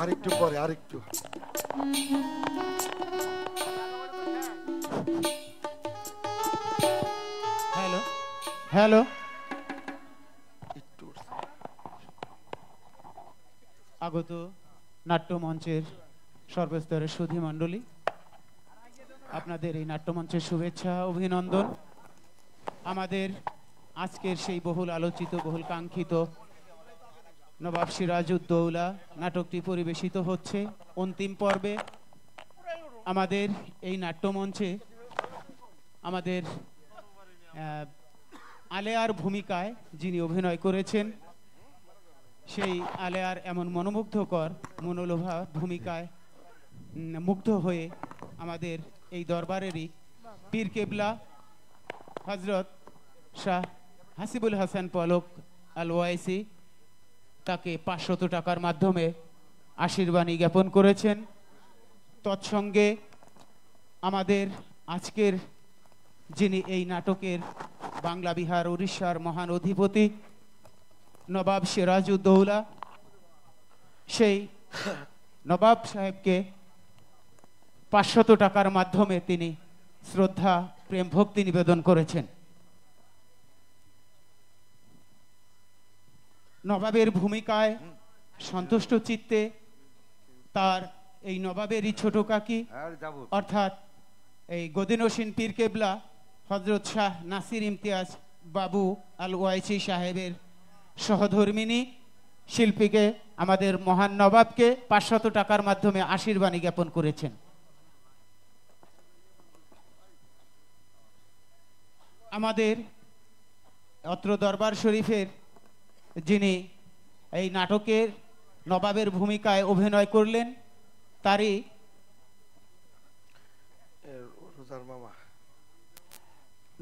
আরেকটু পরে, আরেকটু। হ্যালো হ্যালো, আগত নাট্যমঞ্চের সর্বস্তরের সুধী মণ্ডলী, আপনাদের এই নাট্যমঞ্চের শুভেচ্ছা, অভিনন্দন। আমাদের আজকের সেই বহুল আলোচিত, বহুল কাঙ্ক্ষিত নবাব সিরাজউদ্দৌলা নাটকটি পরিবেশিত হচ্ছে অন্তিম পর্বে। আমাদের এই নাট্যমঞ্চে আমাদের আলেয়ার ভূমিকায় যিনি অভিনয় করেছেন, সেই আলেয়ার এমন মনোমুগ্ধকর মনোলোভা ভূমিকায় মুগ্ধ হয়ে আমাদের এই দরবারেরই পীর কেবলা হজরত শাহ হাসিবুল হাসান পলক আল ওয়াইসি তাকে 500 টাকার মাধ্যমে আশীর্বাণী জ্ঞাপন করেছেন। তৎসঙ্গে আমাদের আজকের যিনি এই নাটকের বাংলা বিহার উড়িষ্যার মহান অধিপতি নবাব সিরাজউদ্দৌলা, সেই নবাব সাহেবকে 500 টাকার মাধ্যমে তিনি শ্রদ্ধা, প্রেম, ভক্তি নিবেদন করেছেন। নবাবের ভূমিকায় সন্তুষ্ট চিত্তে তার এই নবাবেরই ছোট কাকি অর্থাৎ এই গদিনসীন পীর কেবলা হজরত শাহ নাসির ইমতিয়াজ বাবু আল ওয়াইসি সাহেবের সহধর্মিনী শিল্পীকে, আমাদের মহান নবাবকে 500 টাকার মাধ্যমে আশীর্বাণী জ্ঞাপন করেছেন। আমাদের অত্র দরবার শরীফের যিনি এই নাটকের নবাবের ভূমিকায় অভিনয় করলেন, তারই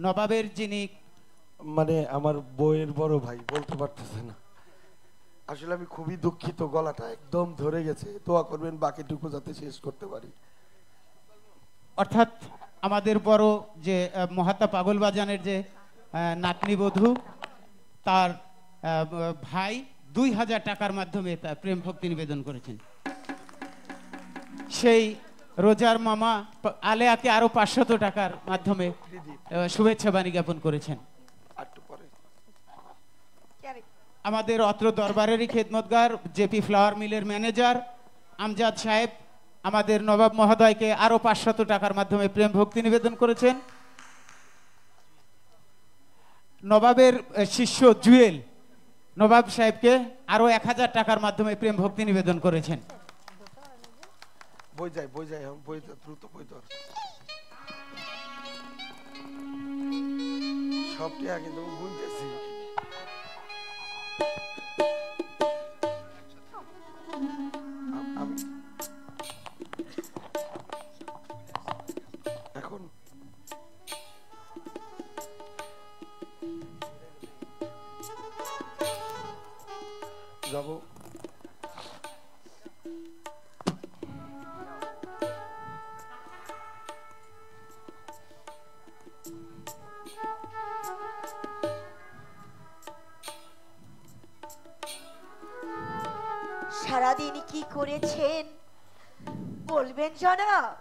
নবাবের যিনি মানে আমার বউয়ের বড় ভাই, বলতে পারতেছে না আসলে। আমি খুবই দুঃখিত, গলাটা একদম ধরে গেছে। দোয়া করবেন বাকিটুকু যাতে শেষ করতে পারি। অর্থাৎ আমাদের বড় যে মহাত্মা পাগল বাজানের যে নাতনি বধূ, তার ভাই 2000 টাকার মাধ্যমে তার প্রেম ভক্তি নিবেদন করেছেন। সেই রোজার মামা আলেয়াকে আরো 500 টাকার মাধ্যমে শুভেচ্ছা বাণী জ্ঞাপন করেছেন। আমাদের অত্র দরবারেরই খেদমতগার জেপি ফ্লাওয়ার মিলের ম্যানেজার আমজাদ সাহেব আমাদের নবাব মহোদয়কে আরো 500 টাকার মাধ্যমে প্রেম ভক্তি নিবেদন করেছেন। নবাবের শিষ্য জুয়েল নবাব সাহেবকে আরো 1000 টাকার মাধ্যমে প্রেম ভক্তি নিবেদন করেছেন। বই যায় বই দ্রুত বই ধর সবটি আগে তো বুঝতেছি। এখন যাব সারাদিন কি করেছেন বলবেন জনাব?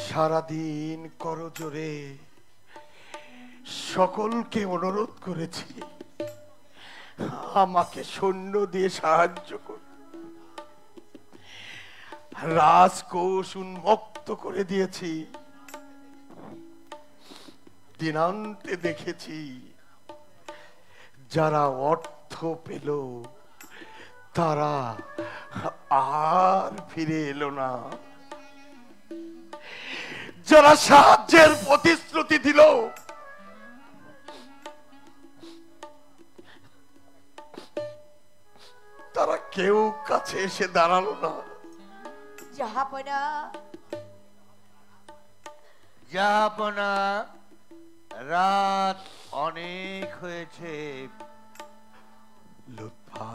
সারাদিন করজোরে সকলকে অনুরোধ করেছি আমাকে সৈন্য দিয়ে সাহায্য কর। রাজকোষ উন্মুক্ত করে দিয়েছি। দিনান্তে দেখেছি যারা অর্থ পেল তারা আর ফিরে এলো না। যারা সাহায্যের প্রতিশ্রুতি দিল তারা কেউ কাছে এসে দাঁড়ালো না। জাহাপনা জাহাপনা, রাত অনেক হয়েছে। লুৎফা,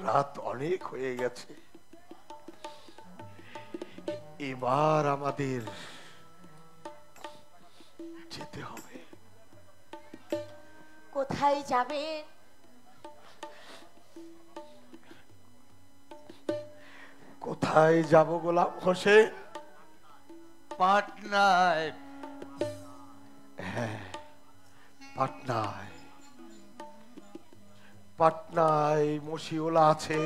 রাত অনেক হয়ে গেছে। এবার আমাদের যেতে হবে। কোথায় যাবেন? কোথায় যাব গোলাম হোসেন? পাটনায়। হ্যাঁ, পাটনায়। পাটনায় মশিউলা আছে,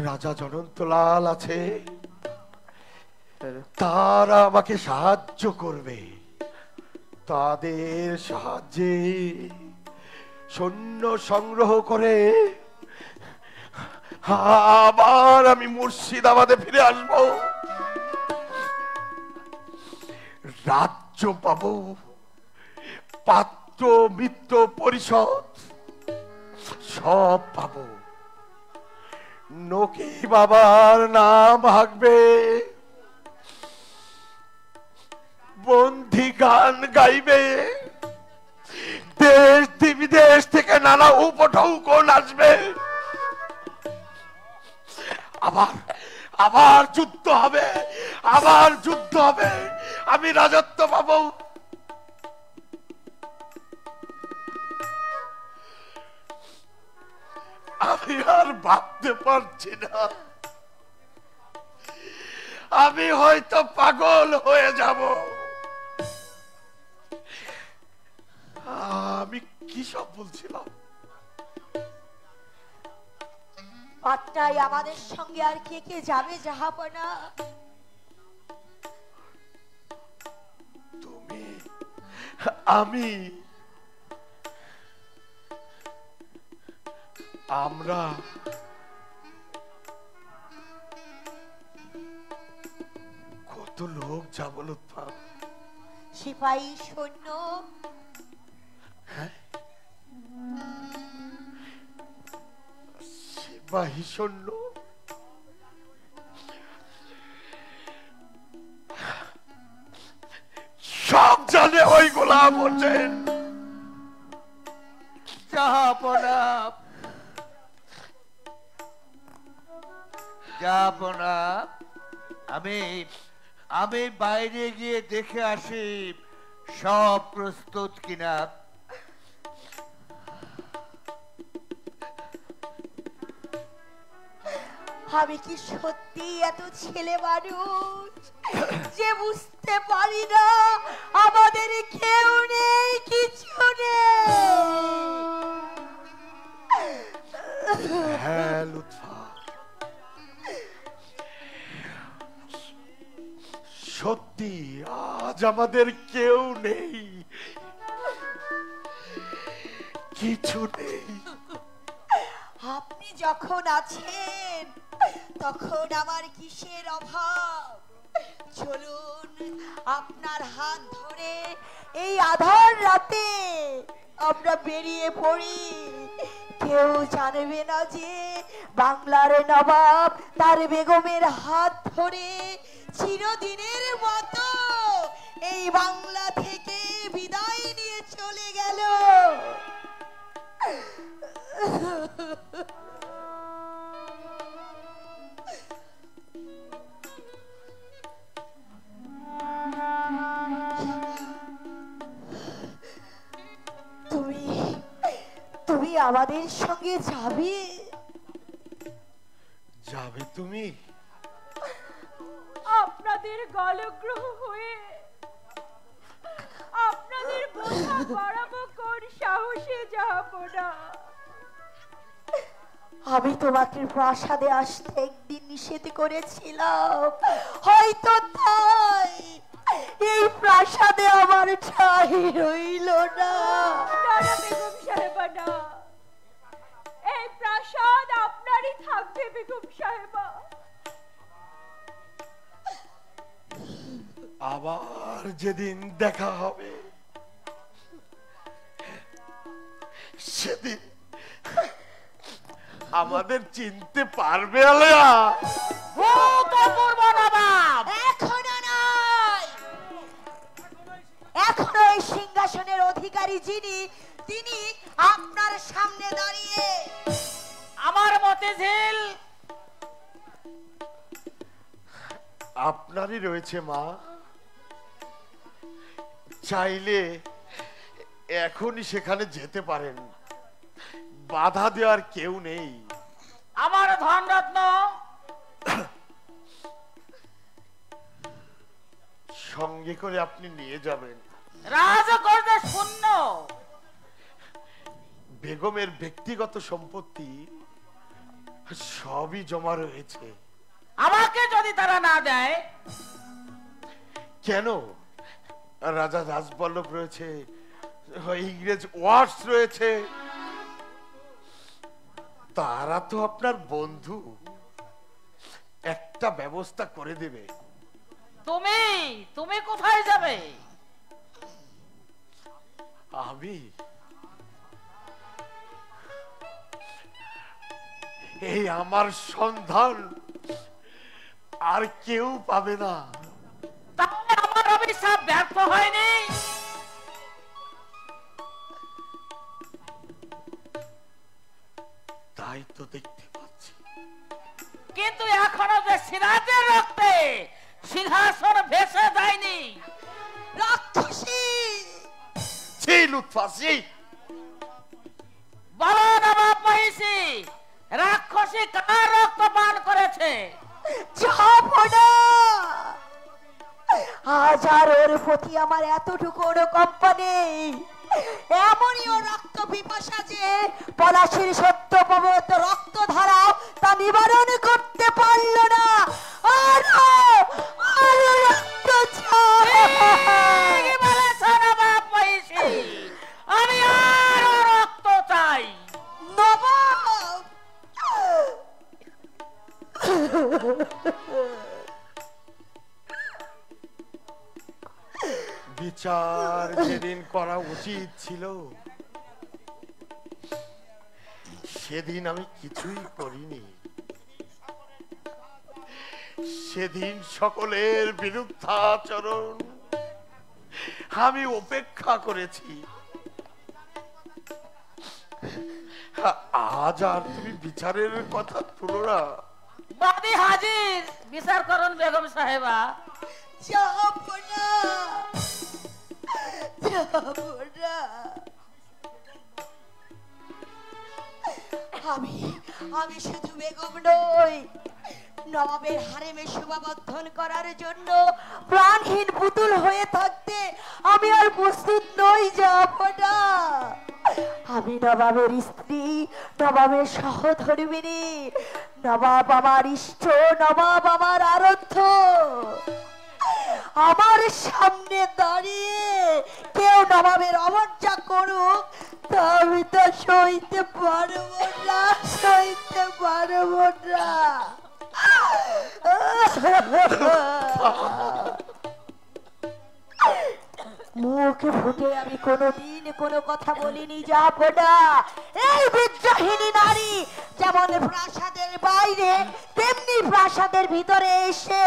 রাজা জনন্তলাল আছে, তারা আমাকে সাহায্য করবে। তাদের সাহায্যে সৈন্য সংগ্রহ করে আবার আমি মুর্শিদাবাদে ফিরে আসব। রাজ্য পাবো, পাত্র মিত্র পরিষদ সব পাবো। নকি বাবার নাম হাঁকবে, বন্দি গান গাইবে, দেশ বিদেশ থেকে নানা উপঢৌকন আসবে। আবার যুদ্ধ হবে, আবার যুদ্ধ হবে, আমি রাজত্ব পাবো। আমি আর ভাবতে পারছি না। আমি হয়তো পাগল হয়ে যাব। আমি কি সব বলছিলাম? পাটনায় আমাদের সঙ্গে আর কে কে যাবে জাহাপনা? তুমি, আমি, আমরা। কত লোক যাব লুৎফা? সিপাহী সৈন্য। হ্যাঁ, সিপাহী সৈন্য। সব জানে ওই গোলাম হোসেন। জাহাপনা, জাহাপনা, আমি বাইরে গিয়ে দেখে আসি সব প্রস্তুত কিনা। আমি কি সত্যি এত ছেলে মানুষ? যে বুঝতে পারি না আমাদের কেউ নেই, কিছু নেই। হ্যাঁ লুৎফা, সত্যি আজ আমাদের কেউ নেই, কিছু নেই। আপনি যখন আছেন তখন আমার কিসের অভাব? চলুন আপনার হাত ধরে এই আধার রাতে আমরা বেরিয়ে পড়ি। কেউ জানবে না যে বাংলার নবাব তার বেগমের হাত ধরে চিরদিনের মতো এই বাংলা থেকে বিদায় নিয়ে চলে গেল। তুমি আমাদের সঙ্গে যাবে? যাবে তুমি? আপনাদের গলগ্রহ হয়ে আপনাদের বোঝা বাড়াবো কোন সাহসে যাব না। আমি তোমাকে প্রাসাদে আসতে একদিন নিষেধ করেছিলাম, হয়তো তাই এই প্রাসাদে আমার ঠাঁই রইল না। বেগম সাহেবা না, এই প্রাসাদ আপনারই থাকবে বেগম সাহেবা। আবার যেদিন দেখা হবে সেদিন আমাদের চিনতে পারবে আলেয়া? এখনো নয়, এখনো এই সিংহাসনের অধিকারী যিনি, তিনি আপনার সামনে দাঁড়িয়ে। আমার মতে ঝিল আপনারই রয়েছে মা, চাইলে এখনই সেখানে যেতে পারেন, বাধা দেওয়ার কেউ নেই। আমার ধনরত্ন সঙ্গে করে আপনি নিয়ে যাবেন। রাজকোষে শূন্য, বেগমের ব্যক্তিগত সম্পত্তি সবই জমা রয়েছে। আমাকে যদি তারা না দেয়? কেন? রাজা রাজবল্লভ রয়েছে, ইংরেজ ওয়ার্ডস রয়েছে, তারা তো আপনার বন্ধু, একটা ব্যবস্থা করে দেবে। তুমি কোথায় যাবে? আমি এই আমার সন্ধান আর কেউ পাবে না। তাহলে আমার অভিশাপ ব্যর্থ হয়নি? তাই তো দেখতে পাচ্ছি। কিন্তু এখনো যে সিরাজের রক্তে সিংহাসন ভেসে যায়নি। রাক্ষসী লুৎফাসি, বলো নবাব মহিষী, রাক্ষসী কার রক্ত পান করেছে? আজ আর ওর প্রতি আমার এতটুকু অনুকম্পা নেই। এমনই ও রক্ত পিপাসা যে পলাশির সত্য পবিত্র রক্ত ধারা তা নিবারণ করতে পারল না। রক্ত আমি আরো রক্ত চাই। নবাব, বিচার যেদিন করা উচিত ছিল সেদিন আমি কিছুই করিনি। সেদিন সকলের বিরুদ্ধাচরণ আমি উপেক্ষা করেছি। আজ আর তুমি বিচারের কথা তুলো না। বাদী হাজির, বিচার করুন বেগম সাহেবা। আমি শুধু বেগম নই, নবাবের হারেমে শোভাবর্ধন করার জন্য প্রাণহীন পুতুল হয়ে থাকতে আমি আর প্রস্তুত নই যাব না। আমি নবাবের স্ত্রী, নবাবের সহধর্মিণী, নবাব আমার ইষ্ট, নবাব আমার আরাধ্য। আমার সামনে দাঁড়িয়ে কেউ নবাবের অমর্যাদা করুক, তা আমি তা সইতে পারবো না, সইতে পারবো না। মুখ ফুটে আমি কোনোদিন কোনো কথা বলিনি যাব না। এই বিদ্রোহিণী নারী যেমন প্রাসাদের বাইরে তেমনি প্রাসাদের ভিতরে এসে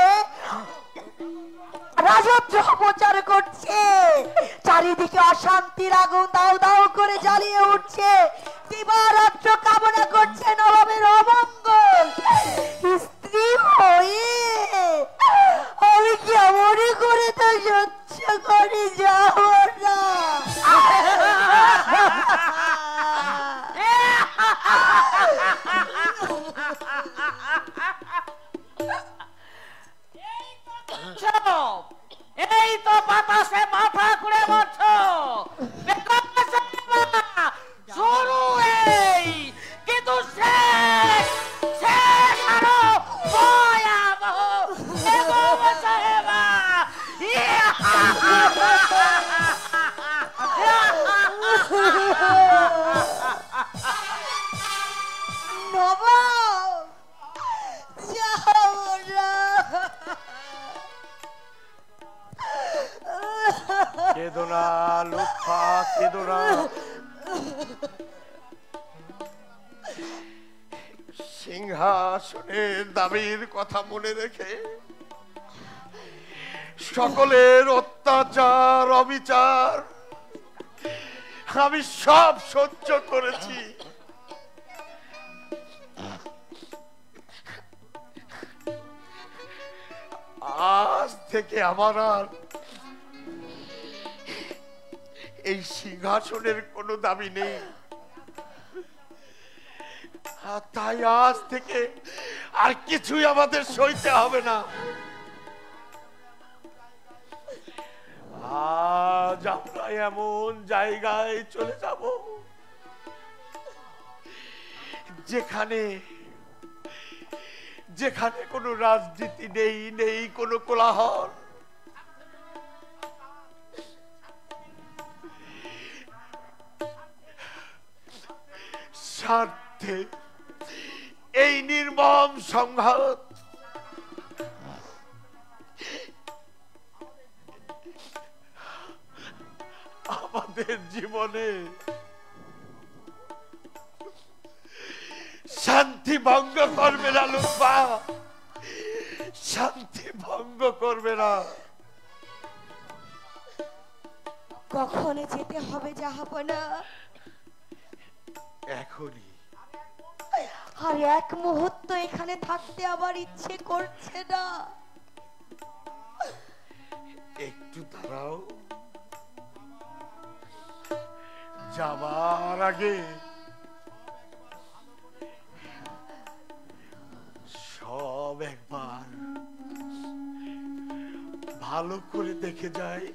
রাজত্ব প্রচার করছে। চারিদিকে অশান্তির আগুন দাউ দাউ করে জ্বালিয়ে উঠছে। দিবারাত্র কামনা করছে নবাবের অমঙ্গল। স্ত্রী হয়ে আমি কেমন করে তা সহ্য করে যাব না। এই তো বাতাসে মাথা ঘুরে মারছ। শুরু এই কিন্তু শেষ শেষ আরো ভয়াবহ। নবাব যাব না। কেঁদো না লুৎফা, কেঁদো না। সিংহাসনের দাবির কথা মনে রেখে সকলের অত্যাচার অবিচার আমি সব সহ্য করেছি। আজ থেকে আমার আর এই সিংহাসনের কোনো দাবি নেই। তাই আজ থেকে আর কিছুই আমাদের সইতে হবে না। আজ আমরা এমন জায়গায় চলে যাব যেখানে যেখানে কোনো রাজনীতি নেই, নেই কোনো কোলাহল। স্বার্থে এই নির্মম সংঘাত আমাদের জীবনে শান্তি ভঙ্গ করবে না লুৎফা, শান্তি ভঙ্গ করবে না। কখন যেতে হবে জাহাপনা? এখনই। আর এক মুহূর্ত এখানে থাকতে আবার ইচ্ছে করছে না। একটু দাঁড়াও, যাবার আগে সব একবার ভালো করে দেখে যাই।